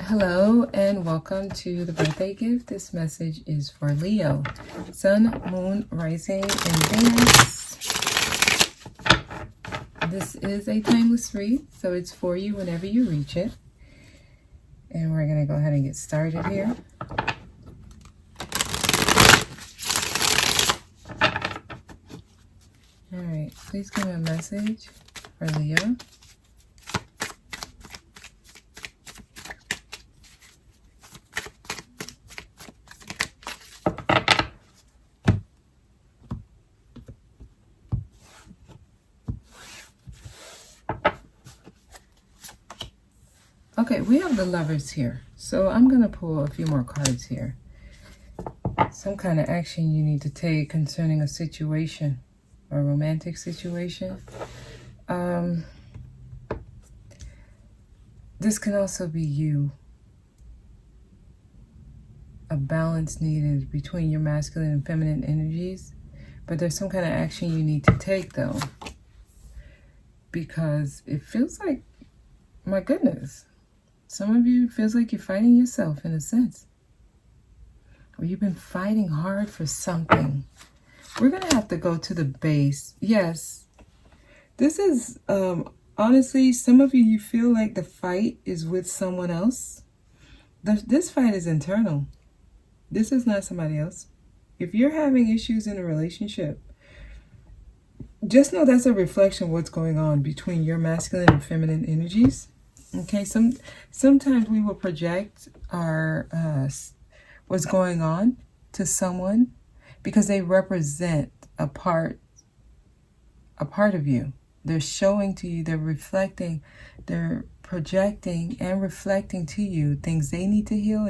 Hello and welcome to the birthday gift. This message is for Leo, Sun, Moon, Rising, and Venus. This is a timeless read, so it's for you whenever you reach it. And we're going to go ahead and get started here. All right, please give me a message for Leo. Okay, we have the Lovers here. So I'm going to pull a few more cards here. Some kind of action you need to take concerning a situation, a romantic situation. This can also be you. A balance needed between your masculine and feminine energies. But there's some kind of action you need to take, though. Because it feels like, my goodness, some of you, it feels like you're fighting yourself in a sense. Or you've been fighting hard for something. We're going to have to go to the base. Yes. This is, honestly, some of you feel like the fight is with someone else. This fight is internal. This is not somebody else. If you're having issues in a relationship, just know that's a reflection of what's going on between your masculine and feminine energies. Okay, sometimes we will project our what's going on to someone because they represent a part of you. They're showing to you, they're reflecting, they're projecting and reflecting to you things they need to heal,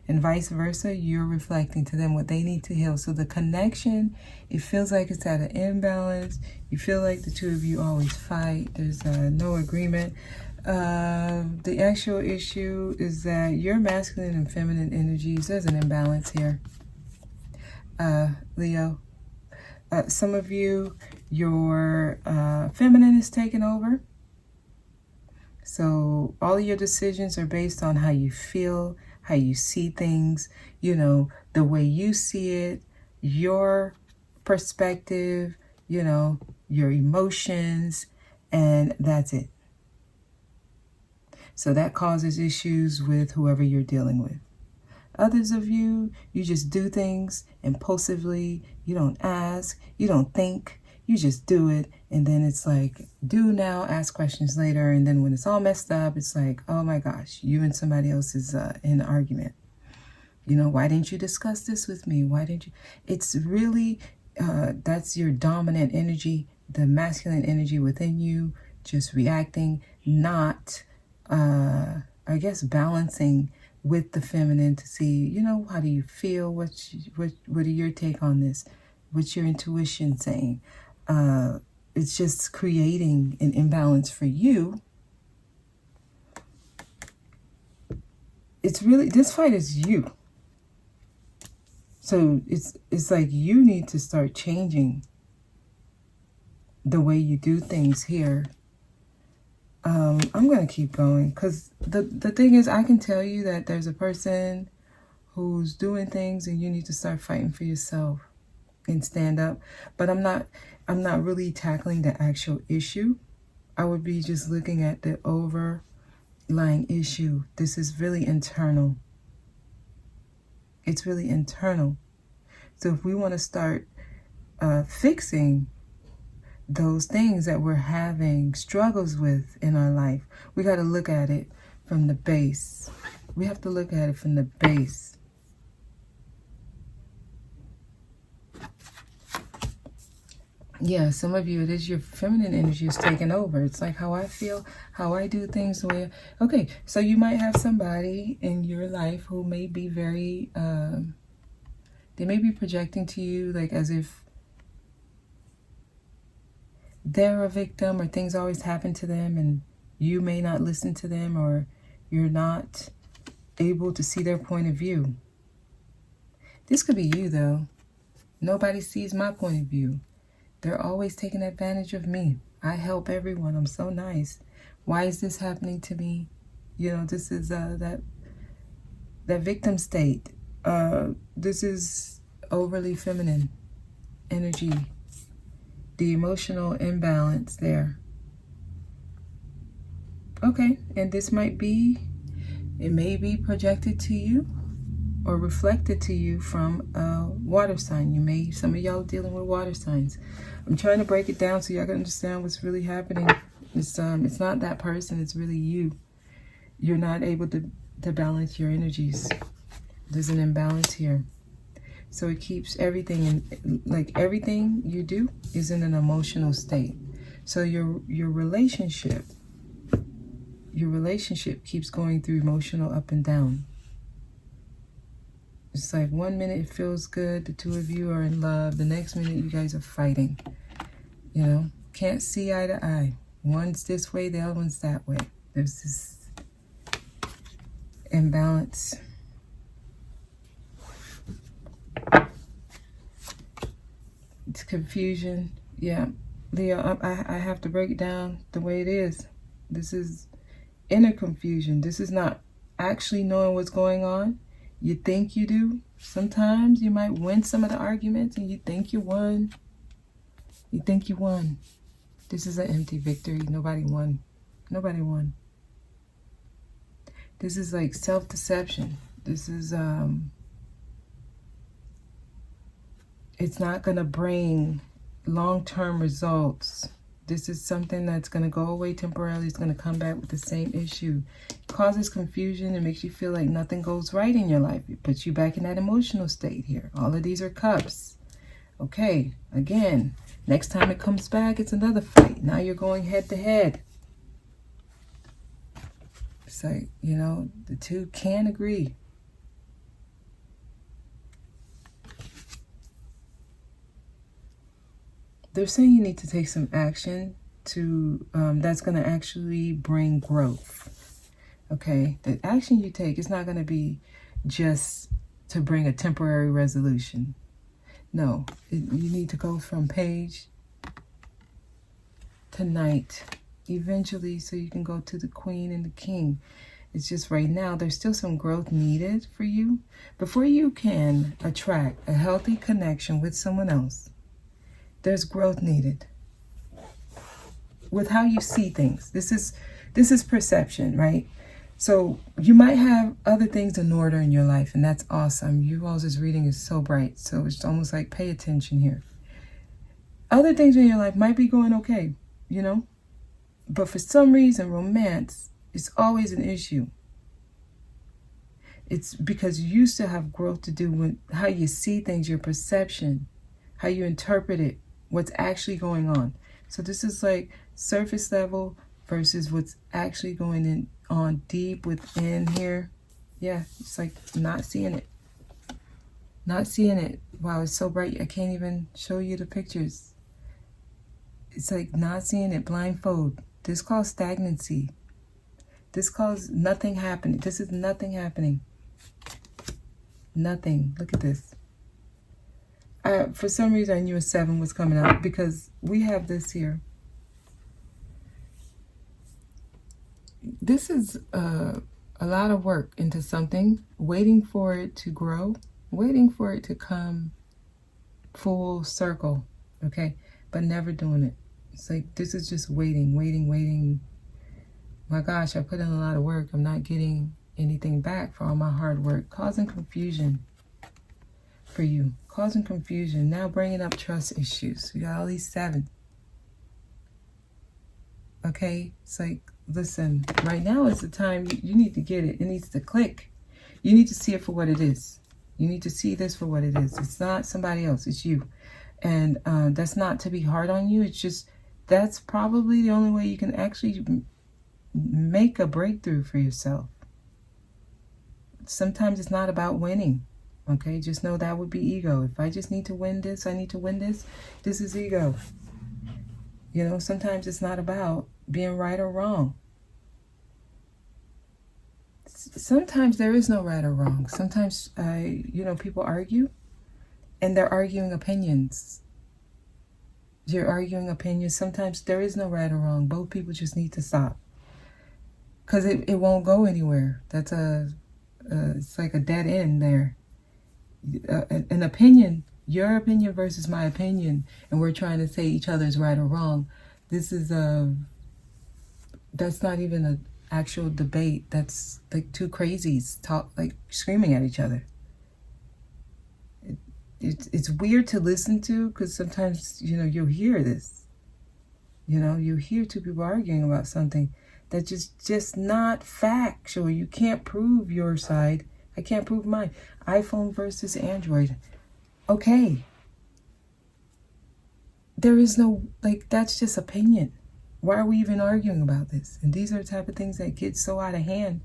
and vice versa. You're reflecting to them what they need to heal. So the connection, it feels like it's at an imbalance. You feel like the two of you always fight. There's no agreement. The actual issue is that your masculine and feminine energies, there's an imbalance here. Leo, some of you, your feminine is taken over. So all of your decisions are based on how you feel, how you see things, you know, the way you see it, your perspective, you know, your emotions, and that's it. So that causes issues with whoever you're dealing with. Others of you, you just do things impulsively. You don't ask, you don't think, you just do it. And then it's like, do now, ask questions later. And then when it's all messed up, it's like, oh my gosh, you and somebody else is in an argument. You know, why didn't you discuss this with me? Why didn't you? It's really, that's your dominant energy, the masculine energy within you, just reacting, not I guess balancing with the feminine to see, you know, how do you feel? What are your take on this? What's your intuition saying? It's just creating an imbalance for you. It's really, this fight is you. So it's like you need to start changing the way you do things here. I'm going to keep going because the thing is, I can tell you that there's a person who's doing things and you need to start fighting for yourself and stand up. But I'm not really tackling the actual issue. I would be just looking at the overlying issue. This is really internal. It's really internal. So if we want to start fixing those things that we're having struggles with in our life, we got to look at it from the base. We have to look at it from the base. Yeah, some of you, it is your feminine energy is taking over. It's like how I feel, how I do things. The way. Okay, so you might have somebody in your life who may be very, they may be projecting to you like as if they're a victim or things always happen to them and you may not listen to them or you're not able to see their point of view. This could be you, though. Nobody sees my point of view. They're always taking advantage of me. I help everyone. I'm so nice. Why is this happening to me? You know, this is that that victim state. This is overly feminine energy. The emotional imbalance there. Okay, and this might be, it may be projected to you or reflected to you from a water sign. Some of y'all dealing with water signs. I'm trying to break it down so y'all can understand what's really happening. It's not that person, it's really you. You're not able to balance your energies. There's an imbalance here. So it keeps everything in, like everything you do is in an emotional state. So your relationship keeps going through emotional up and down. It's like 1 minute it feels good, the two of you are in love, the next minute you guys are fighting. You know, can't see eye to eye. One's this way, the other one's that way. There's this imbalance. It's confusion. Yeah, Leo, I have to break it down the way it is. This is inner confusion. This is not actually knowing what's going on. You think you do. Sometimes you might win some of the arguments and you think you won. You think you won. This is an empty victory. Nobody won. Nobody won. This is like self-deception. This is, it's not going to bring long-term results. This is something that's going to go away temporarily. It's going to come back with the same issue. It causes confusion and makes you feel like nothing goes right in your life. It puts you back in that emotional state here. All of these are cups. Okay, again, next time it comes back, it's another fight. Now you're going head to head. It's like, you know, the two can't agree. They're saying you need to take some action to that's going to actually bring growth. Okay, the action you take is not going to be just to bring a temporary resolution. No, you need to go from page to knight eventually, so you can go to the queen and the king. It's just right now there's still some growth needed for you before you can attract a healthy connection with someone else. There's growth needed with how you see things. This is perception, right? So you might have other things in order in your life, and that's awesome. You all's reading is so bright, so it's almost like pay attention here. Other things in your life might be going okay, you know, but for some reason, romance is always an issue. It's because you still have growth to do with how you see things, your perception, how you interpret it, what's actually going on. So this is like surface level versus what's actually going on deep within here. Yeah, it's like not seeing it. Not seeing it. Wow, it's so bright. I can't even show you the pictures. It's like not seeing it, blindfold. This calls stagnancy. This calls nothing happening. This is nothing happening. Nothing. Look at this. For some reason, I knew a 7 was coming out because we have this here. This is a lot of work into something, waiting for it to grow, waiting for it to come full circle, okay? But never doing it. It's like this is just waiting. My gosh, I put in a lot of work. I'm not getting anything back for all my hard work, causing confusion for you. Causing confusion, now bringing up trust issues. We got all these 7. Okay, it's like, listen, right now is the time you need to get it. It needs to click. You need to see it for what it is. You need to see this for what it is. It's not somebody else, it's you. And that's not to be hard on you. It's just, that's probably the only way you can actually make a breakthrough for yourself. Sometimes it's not about winning. Okay, just know that would be ego. If I just need to win this, I need to win this. This is ego. You know, sometimes it's not about being right or wrong. Sometimes there is no right or wrong. Sometimes, you know, people argue and they're arguing opinions. You're arguing opinions. Sometimes there is no right or wrong. Both people just need to stop. Because it won't go anywhere. That's a it's like a dead end there. An opinion, your opinion versus my opinion, and we're trying to say each other's right or wrong. This is that's not even an actual debate. That's like two crazies like screaming at each other. It's weird to listen to, because sometimes, you know, you'll hear this. You know, you hear two people arguing about something that's just not factual. You can't prove your side. I can't prove mine. iPhone versus Android. Okay. There is no, like, that's just opinion. Why are we even arguing about this? And these are the type of things that get so out of hand.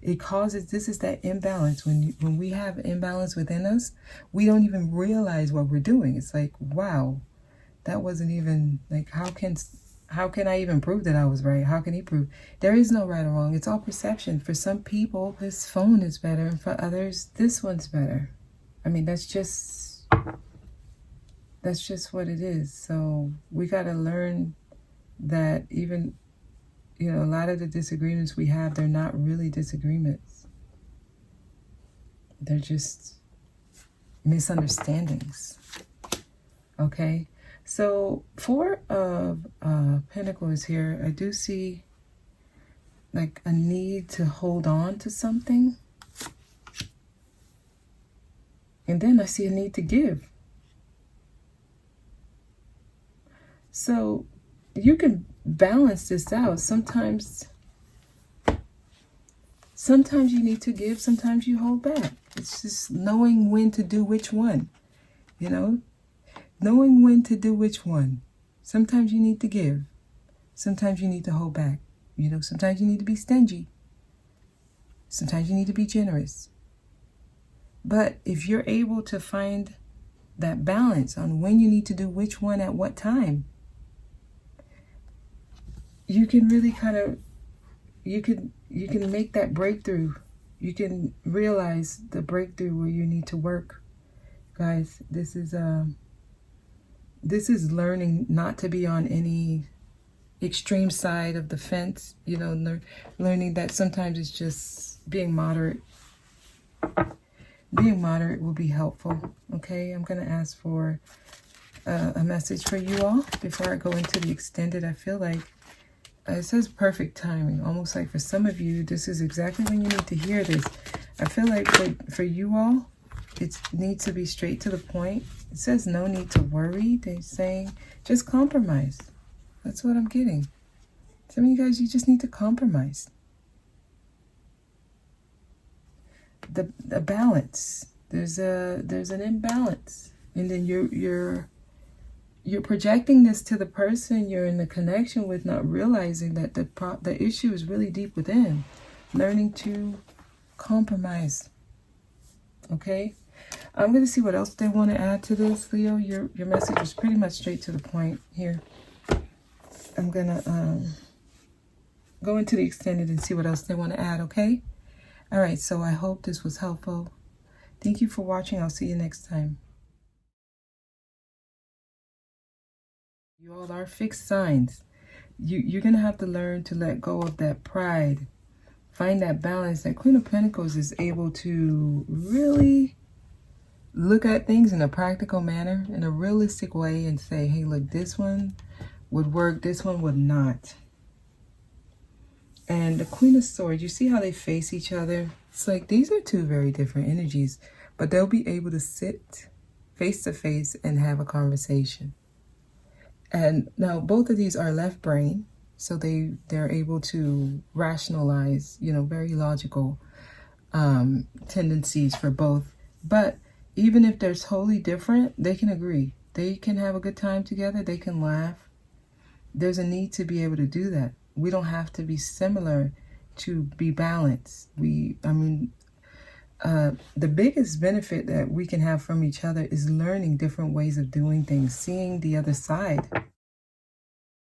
It causes, this is that imbalance. When we have imbalance within us, we don't even realize what we're doing. It's like, wow, that wasn't even, like, how can I even prove that I was right? How can he prove? There is no right or wrong. It's all perception. For some people, this phone is better, and for others, this one's better. I mean, that's just what it is. So we got to learn that even, you know, a lot of the disagreements we have, they're not really disagreements. They're just misunderstandings. Okay? So 4 of Pentacles here, I do see like a need to hold on to something. And then I see a need to give. So you can balance this out. Sometimes you need to give, sometimes you hold back. It's just knowing when to do which one, you know? Knowing when to do which one. Sometimes you need to give. Sometimes you need to hold back. You know, sometimes you need to be stingy. Sometimes you need to be generous. But if you're able to find that balance on when you need to do which one at what time, you can really kind of, you can make that breakthrough. You can realize the breakthrough where you need to work. Guys, this is learning not to be on any extreme side of the fence. You know, learning that sometimes it's just being moderate. Being moderate will be helpful. Okay, I'm going to ask for a message for you all before I go into the extended. I feel like it says perfect timing. Almost like for some of you, this is exactly when you need to hear this. I feel like for you all, it needs to be straight to the point. It says no need to worry. They're saying just compromise. That's what I'm getting. Some of you guys, you just need to compromise. The balance. There's an imbalance, and then you're projecting this to the person you're in the connection with, not realizing that the issue is really deep within. Learning to compromise. Okay, I'm going to see what else they want to add to this, Leo. Your message is pretty much straight to the point here. I'm going to go into the extended and see what else they want to add, okay? All right, so I hope this was helpful. Thank you for watching. I'll see you next time. You all are fixed signs. You're going to have to learn to let go of that pride. Find that balance. That Queen of Pentacles is able to really look at things in a practical manner, in a realistic way, and say, hey, look, this one would work, this one would not. And the Queen of Swords, you see how they face each other? It's like these are two very different energies, but they'll be able to sit face to face and have a conversation. And now both of these are left brain, so they're able to rationalize, you know, very logical tendencies for both. But even if they're totally different, they can agree. They can have a good time together. They can laugh. There's a need to be able to do that. We don't have to be similar to be balanced. The biggest benefit that we can have from each other is learning different ways of doing things, seeing the other side.